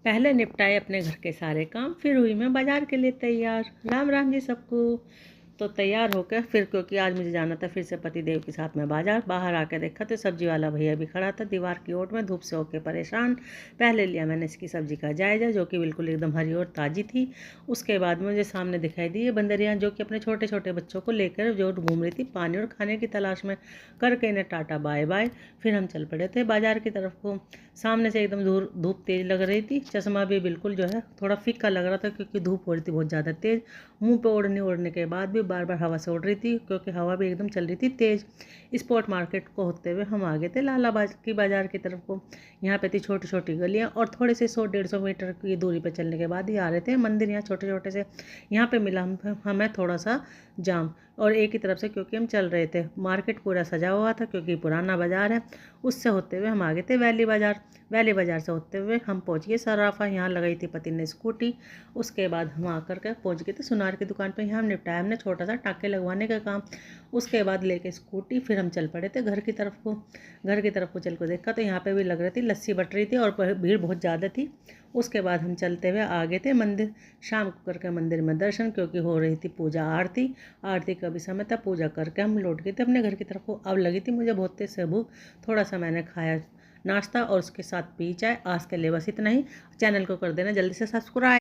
पहले निपटाए अपने घर के सारे काम, फिर हुई मैं बाज़ार के लिए तैयार। राम राम जी सबको। तो तैयार होकर फिर, क्योंकि आज मुझे जाना था फिर से पति देव के साथ में बाज़ार। बाहर आकर देखा तो सब्जी वाला भैया भी खड़ा था दीवार की ओट में, धूप से होकर परेशान। पहले लिया मैंने इसकी सब्ज़ी का जायज़ा, जो कि बिल्कुल एकदम हरी और ताज़ी थी। उसके बाद मुझे सामने दिखाई दी ये बंदरियाँ, जो कि अपने छोटे छोटे बच्चों को लेकर जो घूम रही थी पानी और खाने की तलाश में। करके इन्हें टाटा बाय बाय, फिर हम चल पड़े थे बाज़ार की तरफ को। सामने से एकदम धूप तेज़ लग रही थी, चश्मा भी बिल्कुल जो है थोड़ा फीका लग रहा था, क्योंकि धूप हो रही थी बहुत ज़्यादा तेज़। मुंह पे ओढ़ने के बाद भी बार बार हवा से उड़ रही थी, क्योंकि हवा भी एकदम चल रही थी तेज़। स्पोर्ट मार्केट को होते हुए हम आ गए थे लालाबाद की बाज़ार की तरफ को। यहाँ पे थी छोटी छोटी गलियाँ, और थोड़े से 100-150 मीटर की दूरी पर चलने के बाद ही आ रहे थे मंदिर यहाँ छोटे छोटे से। यहाँ पे मिला हमें थोड़ा सा जाम, और एक ही तरफ से, क्योंकि हम चल रहे थे। मार्केट पूरा सजा हुआ था, क्योंकि पुराना बाज़ार है। उससे होते हुए हम आ गए थे वैली बाज़ार। वैली बाज़ार से होते हुए हम पहुँच गए सराफा। यहाँ लगाई थी पति ने स्कूटी। उसके बाद हम आकर के पहुँच गए थे सुनार की दुकान पर। यहाँ हम निपटाया हमने छोटा सा टाँके लगवाने का काम। उसके बाद लेके स्कूटी फिर हम चल पड़े थे घर की तरफ को। घर की तरफ को चल को देखा तो यहाँ पे भी लग रही थी लस्सी बट रही थी, और भीड़ बहुत ज़्यादा थी। उसके बाद हम चलते हुए आ गए थे मंदिर। शाम को करके मंदिर में दर्शन, क्योंकि हो रही थी पूजा आरती। आरती का भी समय था, पूजा करके हम लौट गए थे अपने घर की तरफ को। अब लगी थी मुझे बहुत तेज से भूख। थोड़ा सा मैंने खाया नाश्ता, और उसके साथ पी चाय। आज के लिए बस इतना ही। चैनल को कर देना जल्दी से सब्सक्राइब।